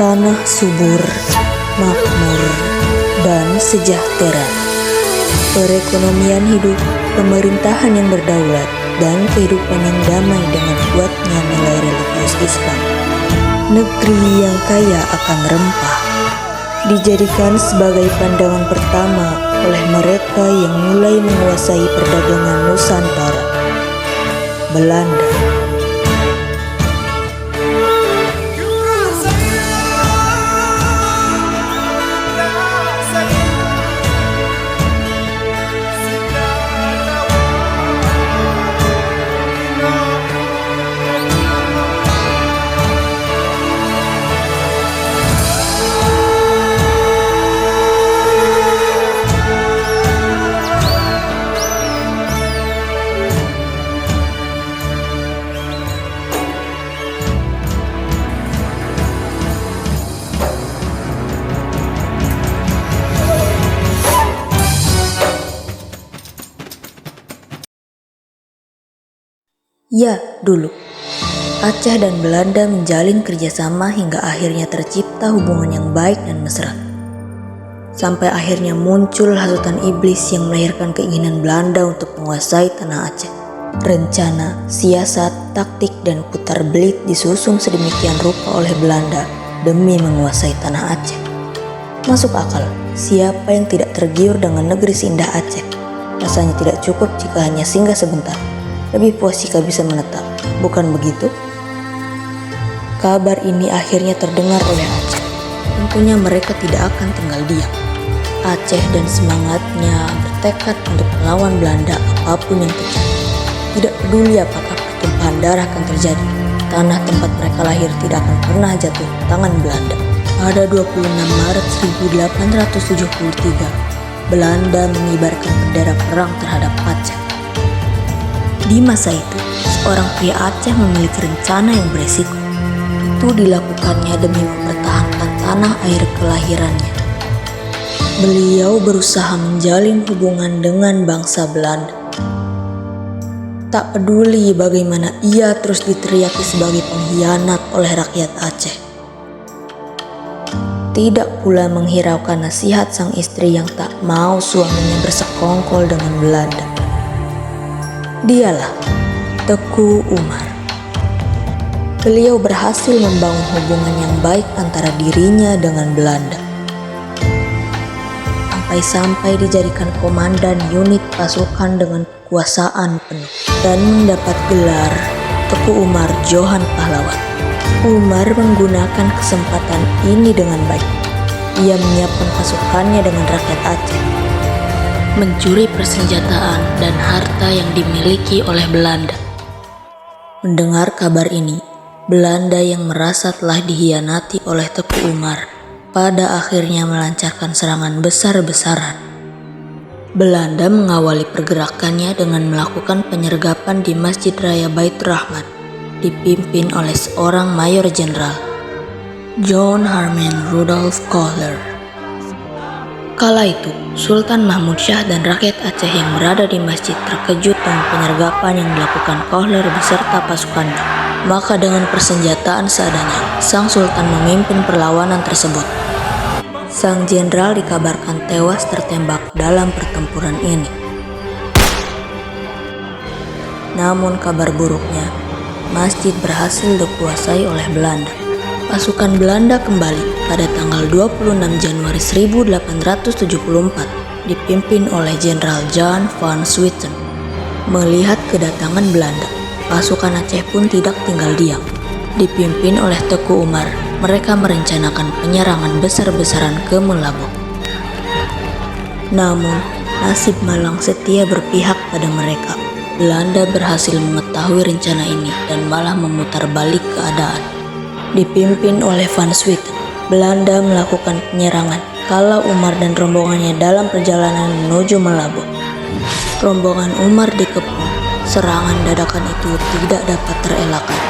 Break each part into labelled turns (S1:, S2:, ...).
S1: tanah subur, makmur, dan sejahtera. Perekonomian hidup, pemerintahan yang berdaulat, dan kehidupan yang damai dengan kuatnya nilai religius Islam. Negeri yang kaya akan rempah dijadikan sebagai pandangan pertama oleh mereka yang mulai menguasai perdagangan Nusantara, Belanda. Ya, dulu Aceh dan Belanda menjalin kerjasama hingga akhirnya tercipta hubungan yang baik dan mesra. Sampai akhirnya muncul hasutan iblis yang melahirkan keinginan Belanda untuk menguasai tanah Aceh. Rencana, siasat, taktik, dan putar belit disusun sedemikian rupa oleh Belanda demi menguasai tanah Aceh. Masuk akal, siapa yang tidak tergiur dengan negeri seindah Aceh? Rasanya tidak cukup jika hanya singgah sebentar. Lebih puas jika bisa menetap, bukan begitu? Kabar ini akhirnya terdengar oleh Aceh. Tentunya mereka tidak akan tinggal diam. Aceh dan semangatnya bertekad untuk melawan Belanda apapun yang terjadi. Tidak peduli apakah pertumpahan darah akan terjadi, tanah tempat mereka lahir tidak akan pernah jatuh ke tangan Belanda. Pada 26 Maret 1873, Belanda mengibarkan bendera perang terhadap Aceh. Di masa itu, seorang pria Aceh memiliki rencana yang beresiko. Itu dilakukannya demi mempertahankan tanah air kelahirannya. Beliau berusaha menjalin hubungan dengan bangsa Belanda. Tak peduli bagaimana ia terus diteriaki sebagai pengkhianat oleh rakyat Aceh. Tidak pula menghiraukan nasihat sang istri yang tak mau suaminya bersekongkol dengan Belanda. Dialah Teku Umar. Beliau berhasil membangun hubungan yang baik antara dirinya dengan Belanda. Sampai-sampai dijadikan komandan unit pasukan dengan kekuasaan penuh dan mendapat gelar Teku Umar Johan Pahlawan. Umar menggunakan kesempatan ini dengan baik. Ia menyiapkan pasukannya dengan rakyat Aceh, mencuri persenjataan dan harta yang dimiliki oleh Belanda. Mendengar kabar ini, Belanda yang merasa telah dikhianati oleh Teku Umar pada akhirnya melancarkan serangan besar-besaran. Belanda mengawali pergerakannya dengan melakukan penyergapan di Masjid Raya Baitur Rahman, dipimpin oleh seorang mayor jenderal, John Harman Rudolph Kohler. Kala itu, Sultan Mahmud Shah dan rakyat Aceh yang berada di masjid terkejut dengan penyergapan yang dilakukan Kohler beserta pasukannya. Maka dengan persenjataan seadanya, sang Sultan memimpin perlawanan tersebut. Sang jenderal dikabarkan tewas tertembak dalam pertempuran ini. Namun kabar buruknya, masjid berhasil dikuasai oleh Belanda. Pasukan Belanda kembali pada tanggal 26 Januari 1874 dipimpin oleh Jenderal Jan van Swieten. Melihat kedatangan Belanda, pasukan Aceh pun tidak tinggal diam. Dipimpin oleh Teku Umar, mereka merencanakan penyerangan besar-besaran ke Melabok. Namun, nasib malang setia berpihak pada mereka. Belanda berhasil mengetahui rencana ini dan malah memutar balik keadaan. Dipimpin oleh Van Swieten, Belanda melakukan penyerangan kala Umar dan rombongannya dalam perjalanan menuju Melabok. Rombongan Umar dikepung, serangan dadakan itu tidak dapat terelakkan.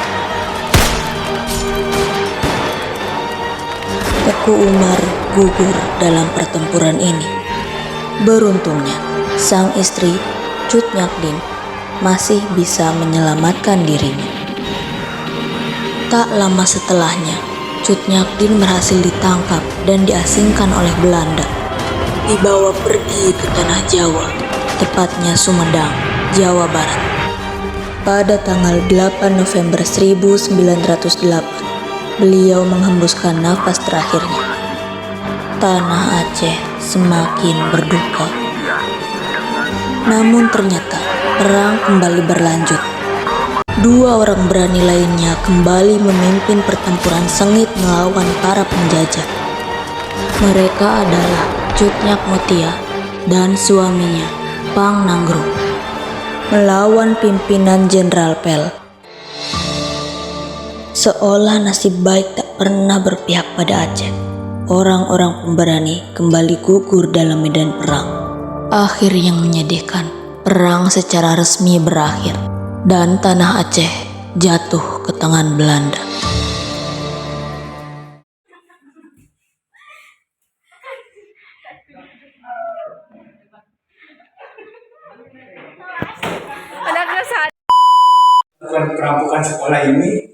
S1: Teku Umar gugur dalam pertempuran ini. Beruntungnya, sang istri, Cut Nyak Dien, masih bisa menyelamatkan dirinya. Tak lama setelahnya, Cut Nyak Dien berhasil ditangkap dan diasingkan oleh Belanda. Dibawa pergi ke tanah Jawa, tepatnya Sumedang, Jawa Barat. Pada tanggal 8 November 1908, beliau menghembuskan nafas terakhirnya. Tanah Aceh semakin berduka. Namun ternyata perang kembali berlanjut. Dua orang berani lainnya kembali memimpin pertempuran sengit melawan para penjajah. Mereka adalah Cut Nyak Mutia dan suaminya Pang Nanggroe melawan pimpinan Jenderal Pel. Seolah nasib baik tak pernah berpihak pada Aceh, orang-orang pemberani kembali gugur dalam medan perang. Akhir yang menyedihkan, perang secara resmi berakhir dan tanah Aceh jatuh ke tangan Belanda.
S2: Melakukan perampokan sekolah ini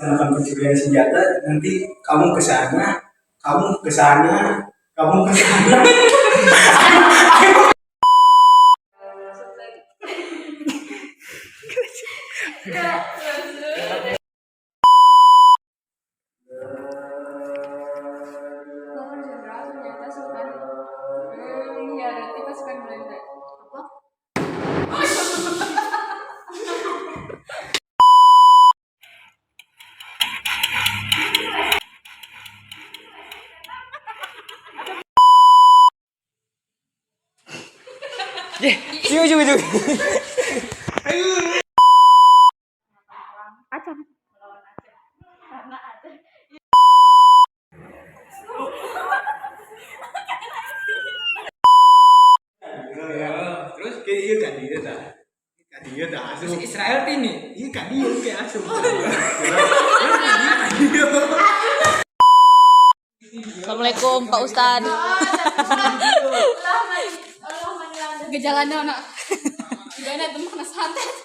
S2: melakukan pencurian senjata, nanti kamu ke sana, kamu ke sana, kamu ke sana. Terus kayak iya kan dia dah. Kan dia dah asuh. Israel ini. Iya kan dia kayak asuh.
S3: Assalamualaikum Pak Ustadz. Gejalanya anak. Gak ada teman kena santet.